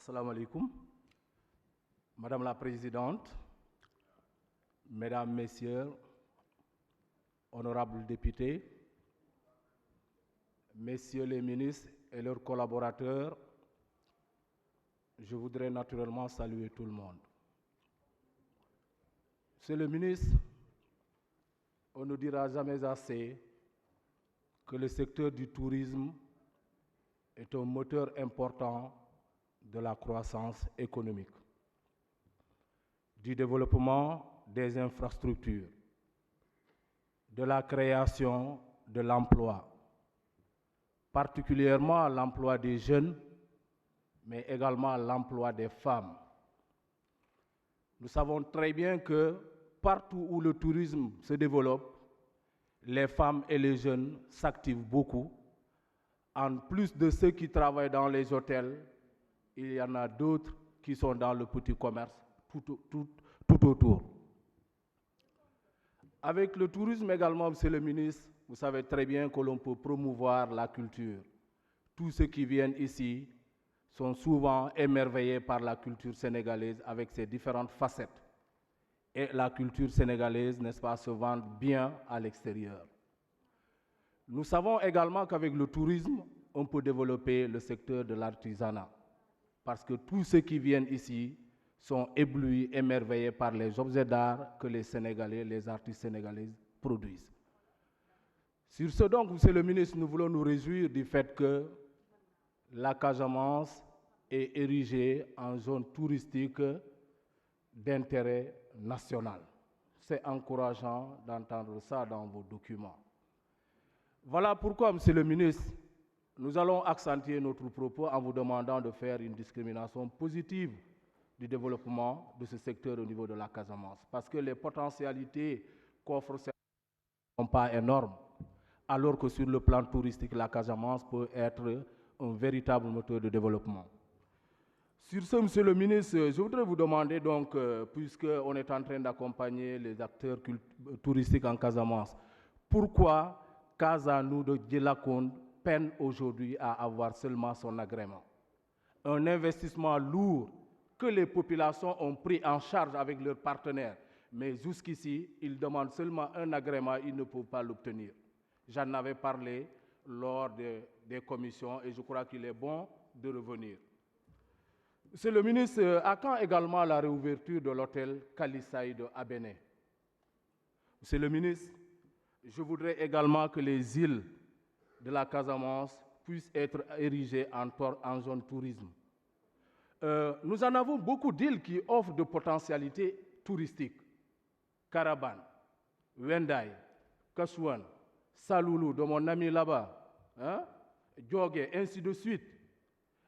Assalamu alaikum. Madame la Présidente, Mesdames, Messieurs, honorables députés, Messieurs les ministres et leurs collaborateurs, je voudrais naturellement saluer tout le monde. Monsieur le ministre, on ne dira jamais assez que le secteur du tourisme est un moteur important de la croissance économique, du développement des infrastructures, de la création de l'emploi, particulièrement l'emploi des jeunes, mais également l'emploi des femmes. Nous savons très bien que partout où le tourisme se développe, les femmes et les jeunes s'activent beaucoup. En plus de ceux qui travaillent dans les hôtels, il y en a d'autres qui sont dans le petit commerce tout autour. Avec le tourisme également, Monsieur le ministre, vous savez très bien que l'on peut promouvoir la culture. Tous ceux qui viennent ici sont souvent émerveillés par la culture sénégalaise avec ses différentes facettes. Et la culture sénégalaise, n'est-ce pas, se vend bien à l'extérieur. Nous savons également qu'avec le tourisme, on peut développer le secteur de l'artisanat. Parce que tous ceux qui viennent ici sont éblouis, émerveillés par les objets d'art que les Sénégalais, les artistes sénégalais produisent. Sur ce donc, Monsieur le ministre, nous voulons nous réjouir du fait que la Casamance est érigée en zone touristique d'intérêt national. C'est encourageant d'entendre ça dans vos documents. Voilà pourquoi, Monsieur le ministre, nous allons accentuer notre propos en vous demandant de faire une discrimination positive du développement de ce secteur au niveau de la Casamance. Parce que les potentialités qu'offre cette ne sont pas énormes, alors que sur le plan touristique, la Casamance peut être un véritable moteur de développement. Sur ce, Monsieur le ministre, je voudrais vous demander donc, puisqu'on est en train d'accompagner les acteurs touristiques en Casamance, pourquoi Casanou de Djilakoun peine aujourd'hui à avoir seulement son agrément? Un investissement lourd que les populations ont pris en charge avec leurs partenaires. Mais jusqu'ici, ils demandent seulement un agrément, ils ne peuvent pas l'obtenir. J'en avais parlé lors des commissions et je crois qu'il est bon de revenir. Monsieur le ministre, à quand également la réouverture de l'hôtel Kalisaï de Abéné? Monsieur le ministre, je voudrais également que les îles de la Casamance puissent être érigées en zone tourisme. Nous en avons beaucoup d'îles qui offrent de potentialités touristiques. Caraban, Wendaï, Kasouane, Saloulou, de mon ami là-bas, Djogé, ainsi de suite.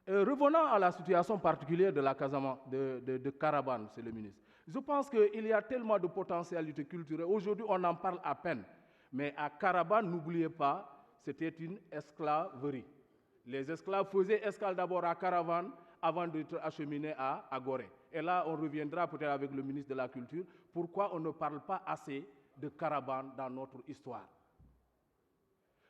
Revenons à la situation particulière de la Casamance, de Caraban, Monsieur le ministre. Je pense qu'il y a tellement de potentialités culturelles. Aujourd'hui, on en parle à peine. Mais à Caraban, n'oubliez pas, c'était une esclaverie. Les esclaves faisaient escale d'abord à Caravan avant d'être acheminés à Gorée. Et là, on reviendra peut-être avec le ministre de la Culture. Pourquoi on ne parle pas assez de Caravan dans notre histoire?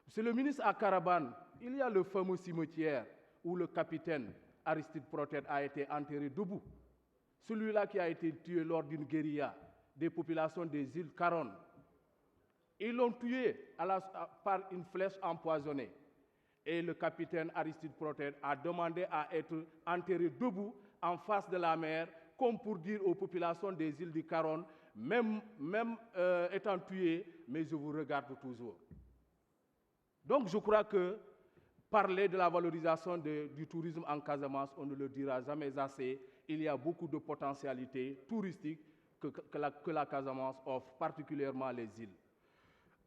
Monsieur le ministre, à Caravan, il y a le fameux cimetière où le capitaine Aristide Protet a été enterré debout. Celui-là qui a été tué lors d'une guérilla des populations des îles Caronne. Ils l'ont tué par une flèche empoisonnée. Et le capitaine Aristide Protet a demandé à être enterré debout en face de la mer, comme pour dire aux populations des îles du Caronne, même étant tué, mais je vous regarde toujours. Donc je crois que parler de la valorisation du tourisme en Casamance, on ne le dira jamais assez. Il y a beaucoup de potentialités touristiques que la Casamance offre, particulièrement les îles.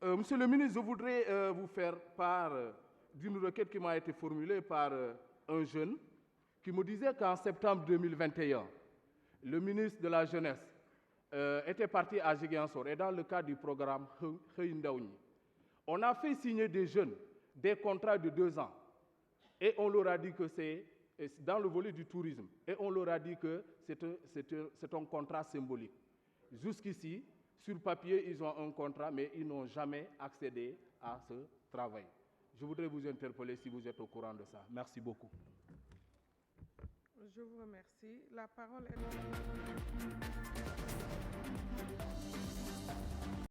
Monsieur le ministre, je voudrais vous faire part d'une requête qui m'a été formulée par un jeune qui me disait qu'en septembre 2021, le ministre de la Jeunesse était parti à Ziguinchor et dans le cadre du programme Heindaouni, on a fait signer des jeunes des contrats de 2 ans et on leur a dit que c'est dans le volet du tourisme et on leur a dit que c'est un contrat symbolique. Jusqu'ici, sur papier, ils ont un contrat, mais ils n'ont jamais accédé à ce travail. Je voudrais vous interpeller si vous êtes au courant de ça. Merci beaucoup. Je vous remercie. La parole est...